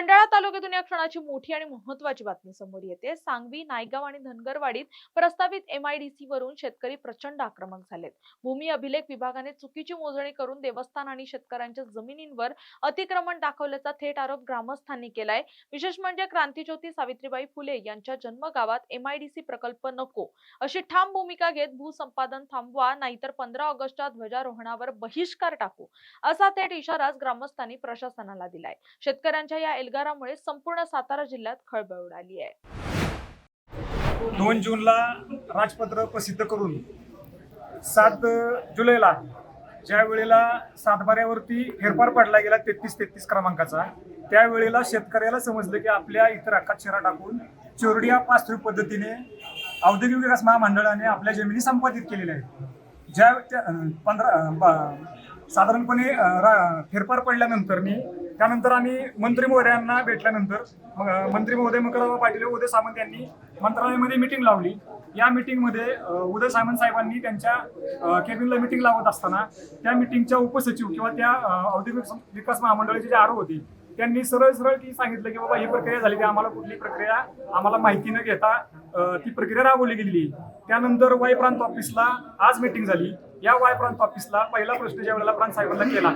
खंडाळा तालुक्यातून या क्षणाची मोठी आणि महत्त्वाची बातमी समोर येते। सांगवी, नायगाव आणि धनगरवाडीत प्रस्तावित MIDC वरून शेतकरी प्रचंड आक्रमक झालेत। भूमी अभिलेख विभागाने चुकीची मोजणी करून देवस्थान आणि शेतकऱ्यांच्या जमिनींवर अतिक्रमण दाखवल्याचा थेट आरोप ग्रामस्थांनी केलाय। विशेष म्हणजे क्रांतिज्योती सावित्रीबाई फुले यांच्या जन्मगावात MIDC प्रकल्प नको अशी ठाम भूमिका घेत भूसंपादन थांबवा, नाहीतर 15 ऑगस्टच्या ध्वजारोहणावर बहिष्कार टाकू असा थेट इशाराच ग्रामस्थांनी प्रशासनाला दिलाय। शेतकऱ्यांच्या या एल्गारामुळे संपूर्ण सातारा जिल्ह्यात खळबळ उडाली आहे। 2 जूनला राजपत्र प्रसिद्ध करून 7 जुलैला ज्या वेळेला सातबाऱ्यावरती फेरफार पडला गेला 33 क्रमांकाचा, त्यावेळेला शेतकऱ्याला समजलं की आपल्या इतर हक्कात शिरा टाकून चोरडिया पास थ्रू पद्धतीने औद्योगिक विकास महामंडळाने आपल्या जमिनी संपादित केलेल्या आहेत। साधारणपणे फेरफार पडल्यानंतर त्यानंतर आम्ही मंत्री महोदयांना भेटल्यानंतर मंत्री महोदय मकरराव पाटील उदय सामंत यांनी मंत्रालयामध्ये मीटिंग लावली। या मीटिंगमध्ये उदय सामंत साहेबांनी त्यांच्या केबिनला मीटिंग लावत असताना त्या मीटिंगच्या उपसचिव किंवा त्या औद्योगिक विकास महामंडळाचे जे आरोप होते त्यांनी सरळ की सांगितलं की बाबा ही प्रक्रिया झाली, की आम्हाला कुठली प्रक्रिया आम्हाला माहिती न घेता ती प्रक्रिया राबवली गेलेली। त्यानंतर वाय प्रांत ऑफिसला आज मीटिंग झाली। या वाय प्रांत ऑफिसला पहिला प्रश्न ज्या वेळेला प्रांत साहेबांना केला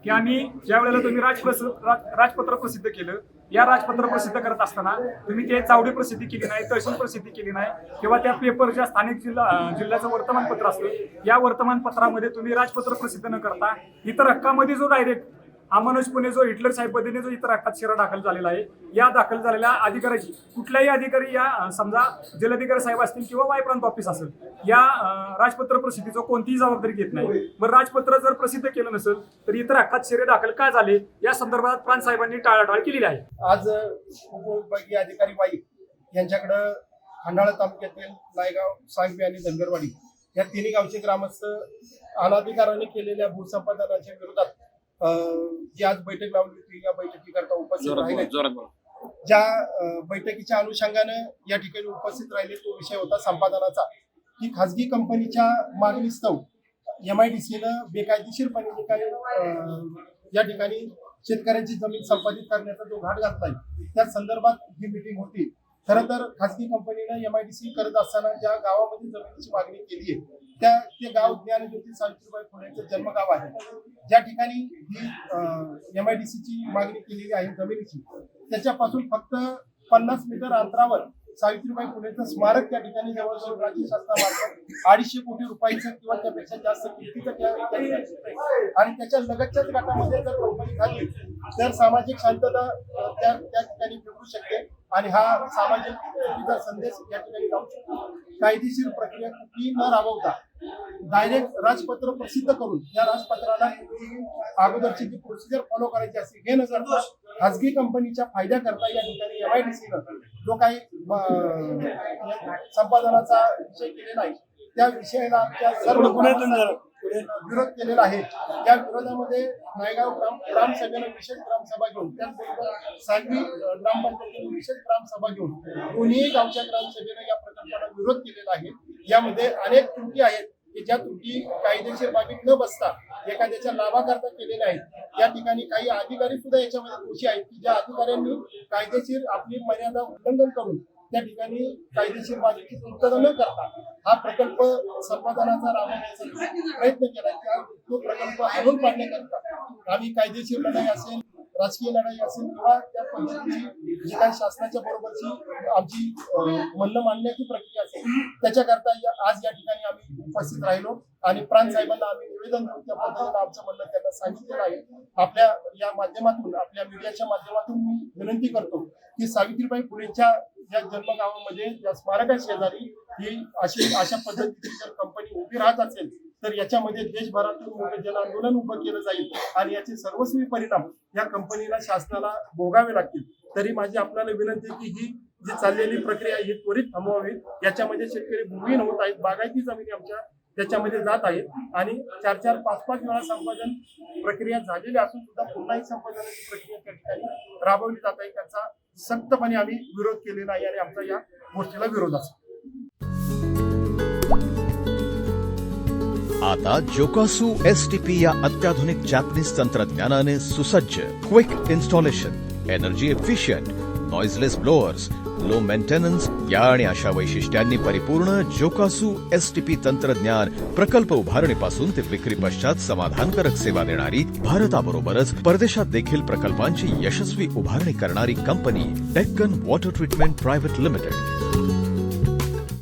की आम्ही ज्या वेळेला तुम्ही राजपत्र प्रसिद्ध केलं, या राजपत्र प्रसिद्ध करत असताना तुम्ही ते चावडी प्रसिद्धी केली नाही, तहसील प्रसिद्धी केली नाही किंवा त्या पेपरच्या स्थानिक जिल्ह्याचं वर्तमानपत्र असते या वर्तमानपत्रामध्ये तुम्ही राजपत्र प्रसिद्ध न करता इतर हक्कामध्ये जो डायरेक्ट अमानुषपणे जो हिटलर साहेब पद्धतीने जो इतर हक्कात शिरा दाखल झालेला आहे, या दाखल झालेल्या अधिकाऱ्याची कुठल्याही अधिकारी या समजा जिल्हाधिकारी साहेब असतील किंवा वाय प्रांत ऑफिस असेल या राजपत्र प्रसिद्धीचं कोणतीही जबाबदारी घेत नाही। मग राजपत्र जर प्रसिद्ध केलं नसेल तर इतर हक्कात शिरे दाखल का झाले या संदर्भात प्रांत साहेबांनी टाळाटाळ केलेली आहे। आज उपविभागीय अधिकारी वाई यांच्याकडे खंडाळा तालुक्यातील नायगाव, सांगवी आणि धनगरवाडी या तिन्ही गावचे ग्रामस्थ अनाधिकाराने केलेल्या भूसंपादनाच्या विरोधात जी आज बैठक लावली होती, या बैठकीकरता उपस्थित राहिले। ज्या बैठकीच्या अनुषंगाने या ठिकाणी उपस्थित राहिले तो विषय होता संपादनाचा, की खासगी कंपनीच्या मागणीस्तव MIDCनं बेकायदेशीरपणे या ठिकाणी शेतकऱ्यांची जमीन संपादित करण्याचा जो घाट घातलाय त्या संदर्भात ही मीटिंग होती। खरं तर खासगी कंपनीनं MIDC करत असताना ज्या गावामध्ये जमिनीची मागणी केली आहे ते गाव ज्ञानज्योती सावित्रीबाई फुलेंचं जन्मगाव आहे। ज्या ठिकाणी ही MIDCची मागणी केलेली आहे जमिनीची, त्याच्यापासून फक्त 50 मीटर अंतरावर सावित्रीबाई फुलेंचं स्मारक त्या ठिकाणी जवळजवळ राज्य शासनामार्फत 250 कोटी रुपयाचं किंवा त्यापेक्षा जास्त किमतीचं आणि त्याच्या लगतच्याच गटामध्ये जर कंपनी झाली तर सामाजिक शांतता त्या ठिकाणी बिघडू शकते आणि हा सामाजिक चुकीचा संदेश या ठिकाणी जाऊ शकतो। कायदेशीर प्रक्रिया कुठलीही न राबवता डायरेक्ट राजपत्र प्रसिद्ध करून या राजपत्राला अगोदरची जी प्रोसिजर फॉलो करायची असते हे न करता खासगी कंपनीच्या फायद्याकरता या ठिकाणी MIDCनं जो काही संपादनाचा विषय केलेला आहे त्या विषयाला आमच्या सर्व विरोध केलेला आहे। या विरोधामध्ये नायगाव ग्रामसभेनं विशेष ग्रामसभा घेऊन, त्याचबरोबर सांगवी ग्रामपंचायतीने विशेष ग्रामसभा घेऊन दोन्ही गावच्या ग्रामसभेनं या प्रकल्पाला विरोध केलेला आहे। यामध्ये अनेक त्रुटी आहेत की ज्या त्रुटी कायदेशीर बाबीत न बसता एखाद्याच्या लाभाकरता केलेल्या आहेत। या ठिकाणी काही अधिकारी सुद्धा याच्यामध्ये दोषी आहेत की ज्या अधिकाऱ्यांनी कायदेशीर आपली मर्यादा उल्लंघन करून त्या ठिकाणी कायदेशीर बाबीची पूर्तता न करता हा प्रकल्प संपादनाचा राबवण्याचा प्रयत्न केला। तो प्रकल्प हलवून पाडण्याकरता आम्ही कायदेशीर लढाई असेल, राजकीय लढाई असेल किंवा त्या पद्धतीची जी काही शासनाच्या बरोबरची आमची म्हणणं मांडण्याची प्रक्रिया असेल त्याच्याकरता आज या ठिकाणी आम्ही उपस्थित राहिलो आणि प्रांत साहेबांना आम्ही निवेदन देऊन त्या पद्धतीनं आमचं म्हणणं त्यांना सांगितलेलं आहे। आपल्या या माध्यमातून, आपल्या मीडियाच्या माध्यमातून मी विनंती करतो की सावित्रीबाई फुलेंच्या या जन्मगावामध्ये या स्मारका शेजारी ही अशा पद्धतीची जर कंपनी उभी राहत असेल तर याच्यामध्ये देशभरातून मोठे जन आंदोलन उभं केलं जाईल आणि याचे सर्वस्वी परिणाम या कंपनीला, शासनाला भोगावे लागतील। तरी माझी आपल्याला विनंती की ही जी चाललेली प्रक्रिया ही त्वरित थांबवावी। याच्यामध्ये शेतकरी भूमिहीन होत आहेत, बागायती जमिनी आमच्या त्याच्यामध्ये जात आहेत आणि 4-4, 5-5 वेळा संपादन प्रक्रिया झालेली असून सुद्धा पुन्हा संपादनाची प्रक्रिया त्या ठिकाणी राबवली जात आहे। त्याचा सख्तपणे आम्ही विरोध केलेला आहे आणि आमचा या गोष्टीला विरोध असतो। आता जोकासू STP या अत्याधुनिक जॅपनीज तंत्रज्ञानाने सुसज्ज quick installation energy efficient, noiseless blowers, low maintenance या आणि अशा वैशिष्ट्यांनी परिपूर्ण जोकासू एसटीपी तंत्रज्ञान प्रकल्प उभारणीपासून ते विक्री पश्चात समाधानकारक सेवा देणारी, भारताबरोबरच परदेशात देखील प्रकल्पांची यशस्वी उभारणी करणारी company Deccan water treatment private limited.